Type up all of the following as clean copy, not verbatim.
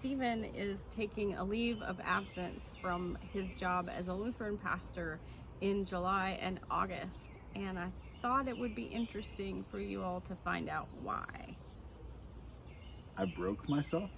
Stephen is taking a leave of absence from his job as a Lutheran pastor in July and August, and I thought it would be interesting for you all to find out why. I broke myself.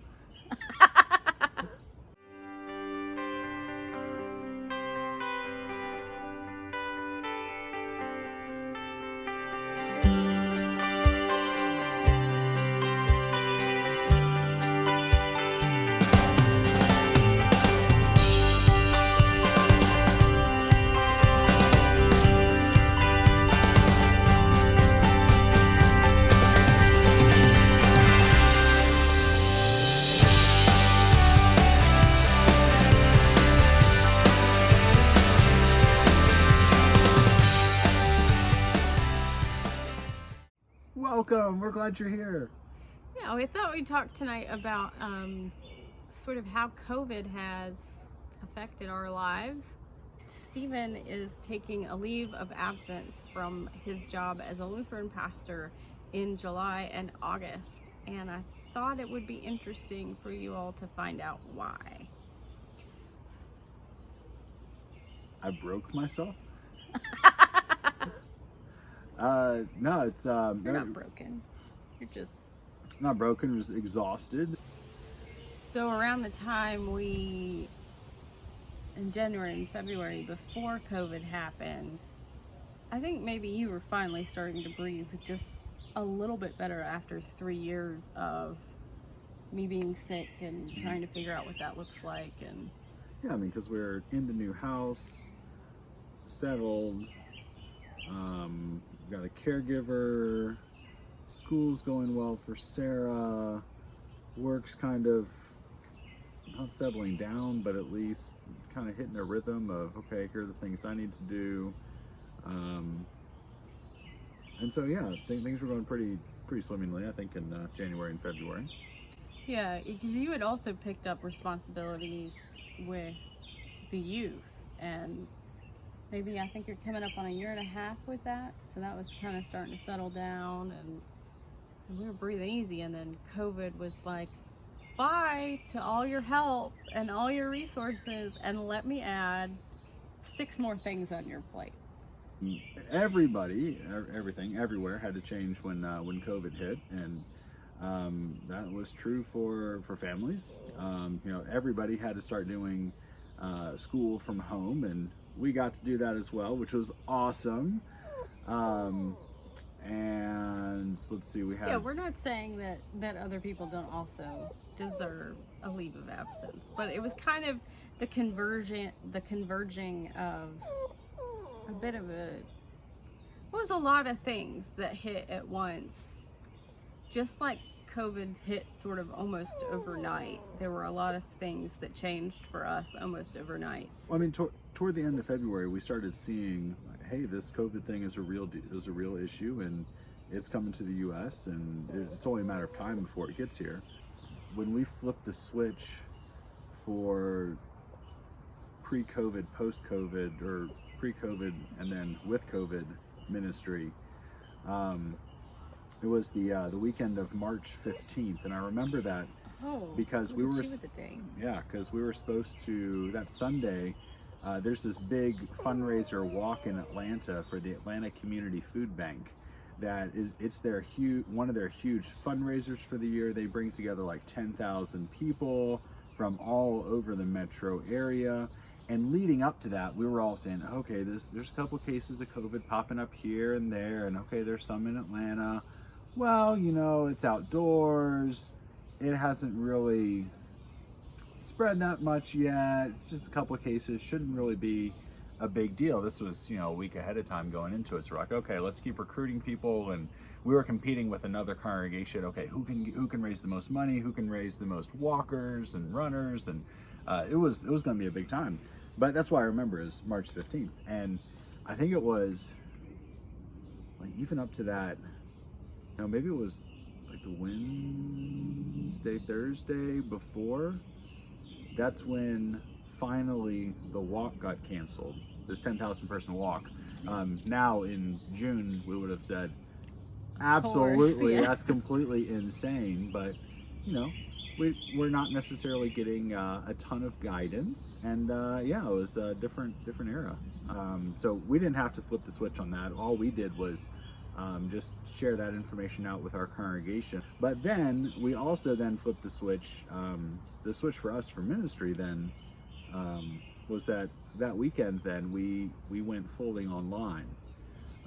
Welcome. We're glad you're here. Yeah, we thought we'd talk tonight about sort of how COVID has affected our lives. Stephen is taking a leave of absence from his job as a Lutheran pastor in July and August, and I thought it would be interesting for you all to find out why. I broke myself. No, it's You're not broken. You're just not broken. It was exhausted. so around the time in January and February before COVID happened, I think maybe you were finally starting to breathe just a little bit better after 3 years of me being sick and trying to figure out what that looks like. And Yeah, I mean, because we're in the new house, settled. Got a caregiver. School's going well for Sarah. Work's kind of not settling down, but at least kind of hitting a rhythm of, okay, here are the things I need to do. And so, yeah, things were going pretty swimmingly, I think, in January and February. yeah, because you had also picked up responsibilities with the youth, and maybe I think you're coming up on a year and a half with that, so that was kind of starting to settle down, and we were breathing easy. And then COVID was like, bye to all your help and all your resources, and let me add 6 more things on your plate. Everybody, everything, everywhere had to change when COVID hit, and that was true for families. Everybody had to start doing school from home, and we got to do that as well, which was awesome. And so let's see, Yeah, we're not saying that other people don't also deserve a leave of absence, but it was kind of the converging of a bit of it was a lot of things that hit at once. Just like COVID hit sort of almost overnight, there were a lot of things that changed for us almost overnight. Well, I mean, toward the end of February, we started seeing, hey, this COVID thing is a real issue, and it's coming to the U.S., and it's only a matter of time before it gets here. When we flipped the switch for pre-COVID, post-COVID, or pre-COVID and then with COVID ministry, it was the weekend of March 15th, and I remember that because we were supposed to, that Sunday. There's this big fundraiser walk in Atlanta for the Atlanta Community Food Bank. It's one of their huge fundraisers for the year. They bring together like 10,000 people from all over the metro area. And leading up to that, we were all saying, okay, there's a couple cases of COVID popping up here and there, and okay, there's some in Atlanta. Well, it's outdoors. It hasn't really spread that much yet. It's just a couple of cases. Shouldn't really be a big deal. This was, a week ahead of time going into it. So we're like, okay, let's keep recruiting people. And we were competing with another congregation. Okay, who can raise the most money? Who can raise the most walkers and runners? And it was going to be a big time. But that's why I remember is March 15th. And I think it was like even up to that, maybe it was like the Wednesday, Thursday before. That's when finally the walk got canceled. This 10,000 person walk. Now in June we would have said absolutely, yeah. That's completely insane. But we're not necessarily getting a ton of guidance, and it was a different era. So we didn't have to flip the switch on that. All we did was just share that information out with our congregation. But then we also then flipped the switch. The switch for us for ministry then was that weekend. Then we went fully online.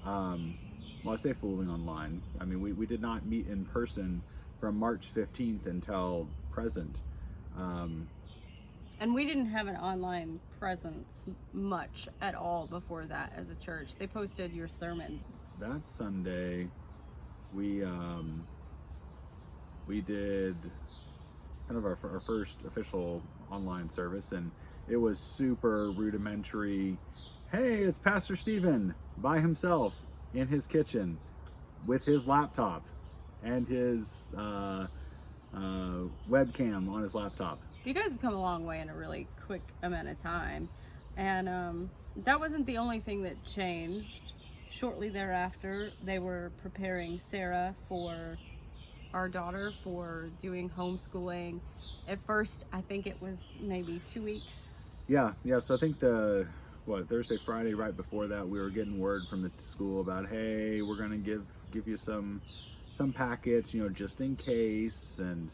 Well, I say fully online. I mean, we did not meet in person from March 15th until present. And we didn't have an online presence much at all before that as a church. They posted your sermons. That Sunday, we did kind of our first official online service, and it was super rudimentary. Hey, it's Pastor Stephen by himself in his kitchen with his laptop and his webcam on his laptop. You guys have come a long way in a really quick amount of time, and that wasn't the only thing that changed. Shortly thereafter, they were preparing Sarah, for our daughter, for doing homeschooling. At first, I think it was maybe 2 weeks. Yeah. So I think Thursday, Friday, right before that, we were getting word from the school about, hey, we're gonna give you some packets, just in case, and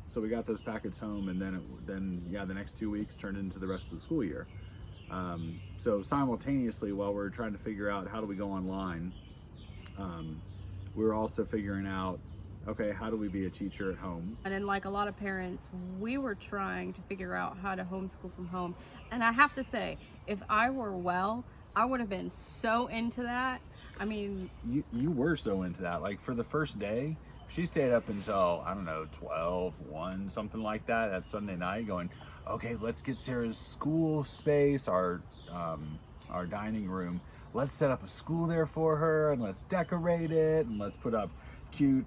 so we got those packets home, and then the next 2 weeks turned into the rest of the school year. So simultaneously, while we're trying to figure out how do we go online, we were also figuring out, okay, how do we be a teacher at home? And then, like a lot of parents, we were trying to figure out how to homeschool from home. And I have to say, if I were well, I would have been so into that. I mean, you were so into that. Like, for the first day, she stayed up until, I don't know, 12, 1, something like that Sunday night, going, okay, let's get Sarah's school space, our dining room. Let's set up a school there for her, and let's decorate it, and let's put up cute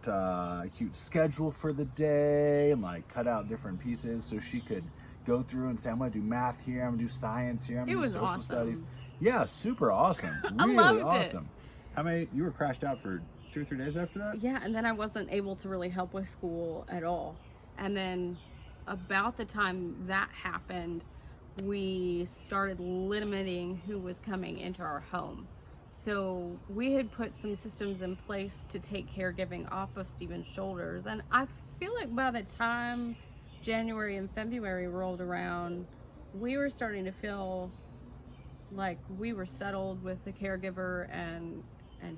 schedule for the day, and like cut out different pieces so she could go through and say, I'm gonna do math here, I'm gonna do science here, I'm gonna do social studies. Yeah, super awesome. Really awesome. How many, you were crashed out for 2 or 3 days after that? Yeah, and then I wasn't able to really help with school at all. And then about the time that happened, we started limiting who was coming into our home. So we had put some systems in place to take caregiving off of Stephen's shoulders. And I feel like by the time January and February rolled around, we were starting to feel like we were settled with the caregiver, and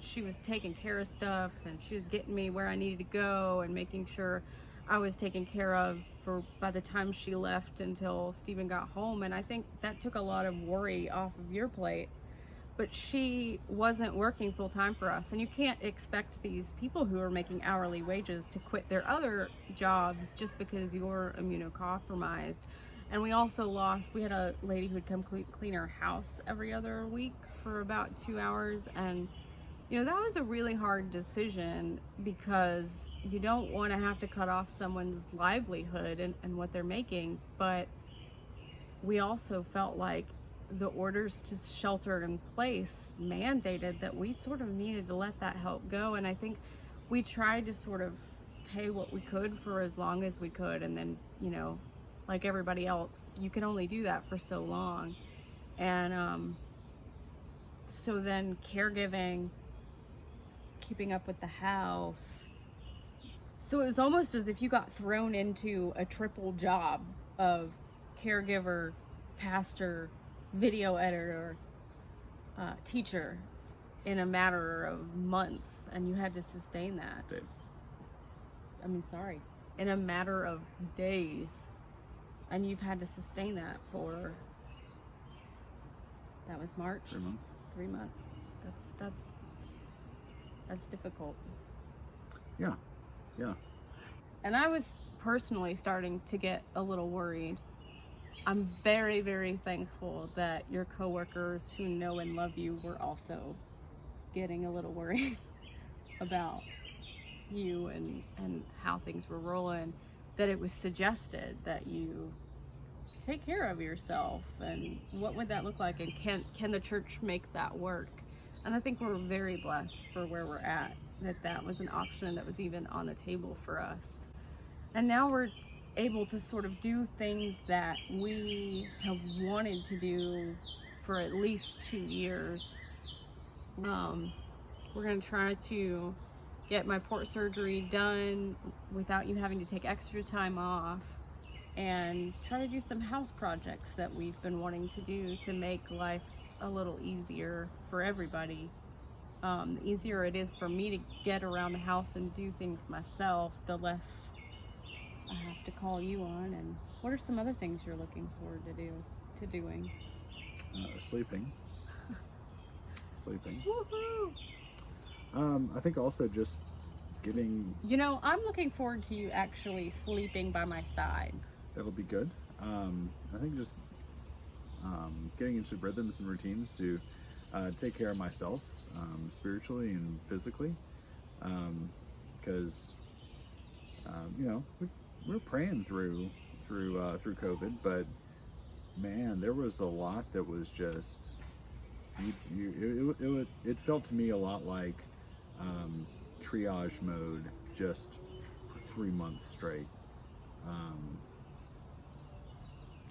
she was taking care of stuff, and she was getting me where I needed to go and making sure I was taken care of for by the time she left until Stephen got home. And I think that took a lot of worry off of your plate. But she wasn't working full time for us, and you can't expect these people who are making hourly wages to quit their other jobs just because you're immunocompromised. And we also we had a lady who would come clean our house every other week for about 2 hours, and that was a really hard decision, because you don't want to have to cut off someone's livelihood and what they're making. But we also felt like the orders to shelter in place mandated that we sort of needed to let that help go. And I think we tried to sort of pay what we could for as long as we could, and then like everybody else, you can only do that for so long. And so then caregiving, keeping up with the house, so it was almost as if you got thrown into a triple job of caregiver, pastor, video editor, teacher, in a matter of months, and you had to sustain that. Days. In a matter of days, and you've had to sustain that for, that was March? 3 months. 3 months. That's difficult. Yeah. And I was personally starting to get a little worried. I'm very, very thankful that your coworkers who know and love you were also getting a little worried about you and how things were rolling, that it was suggested that you take care of yourself, and what would that look like, and can the church make that work? And I think we're very blessed for where we're at, that was an option that was even on the table for us. And now we're able to sort of do things that we have wanted to do for at least 2 years. We're going to try to get my port surgery done without you having to take extra time off, and try to do some house projects that we've been wanting to do to make life a little easier for everybody. The easier it is for me to get around the house and do things myself, the less I have to call you on. And what are some other things you're looking forward to doing? Sleeping. Woohoo! I think also just getting... I'm looking forward to you actually sleeping by my side. That'll be good. I think just getting into rhythms and routines to take care of myself spiritually and physically, because we're praying through COVID, but man, there was a lot that was just it felt to me a lot like triage mode just for 3 months straight.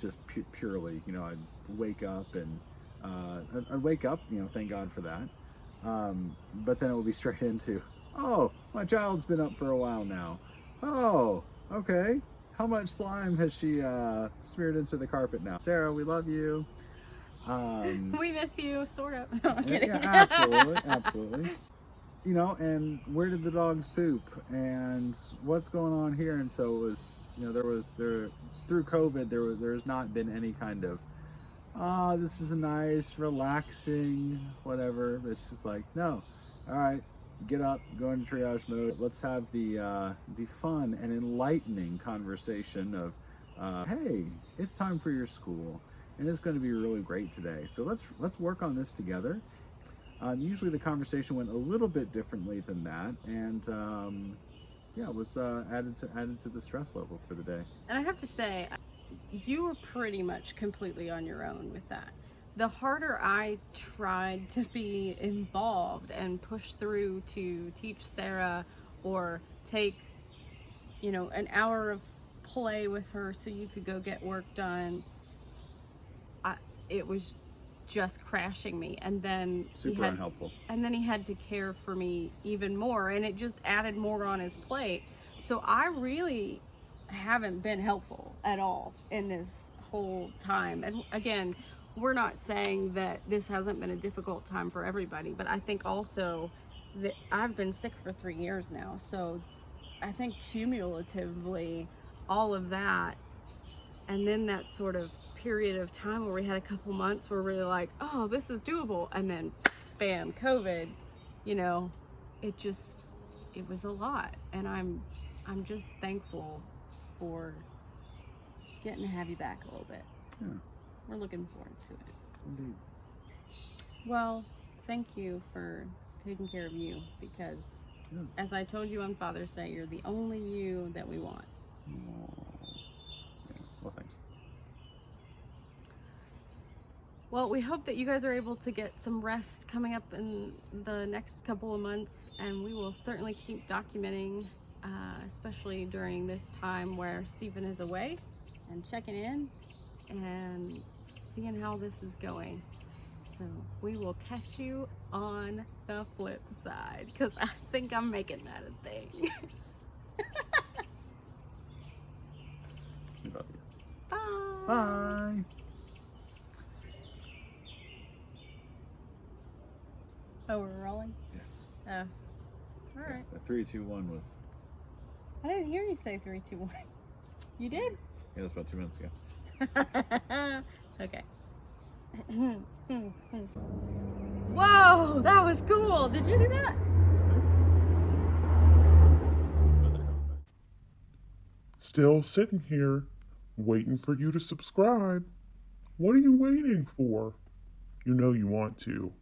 Just purely, I'd wake up and thank God for that. But then it would be straight into, oh, my child's been up for a while now. Oh, okay. How much slime has she smeared into the carpet now? Sarah, we love you. We miss you, sort of. No, I'm kidding. Yeah, absolutely. And where did the dogs poop? And what's going on here? And so it was, through COVID, there's not been any kind of, this is a nice, relaxing, whatever. It's just like, no, all right, get up, go into triage mode. Let's have the fun and enlightening conversation of, hey, it's time for your school, and it's going to be really great today. So let's work on this together. Usually the conversation went a little bit differently than that, and it was added to the stress level for the day. And I have to say, you were pretty much completely on your own with that. The harder I tried to be involved and push through to teach Sarah or take, an hour of play with her so you could go get work done, it was just crashing me. And then super unhelpful. And then he had to care for me even more, and it just added more on his plate. So I really haven't been helpful at all in this whole time. And again, we're not saying that this hasn't been a difficult time for everybody, but I think also that I've been sick for 3 years now. So I think cumulatively all of that, and then that sort of period of time where we had a couple months where we were like, oh, this is doable, and then bam, COVID, it was a lot. And I'm just thankful for getting to have you back a little bit. Yeah. We're looking forward to it. Indeed. Well, thank you for taking care of you, because as I told you on Father's Day, you're the only you that we want. Oh. Yeah. Well, thanks. Well, we hope that you guys are able to get some rest coming up in the next couple of months, and we will certainly keep documenting, especially during this time where Stephen is away, and checking in and seeing how this is going. So we will catch you on the flip side, because I think I'm making that a thing. We love you. Bye. Bye. Oh, we're rolling? Yeah. Oh. Alright. 3, 2, 1 was... I didn't hear you say 3, 2, 1. You did? Yeah, that's about 2 minutes ago. Okay. Whoa, that was cool. Did you see that? Still sitting here, waiting for you to subscribe. What are you waiting for? You know you want to.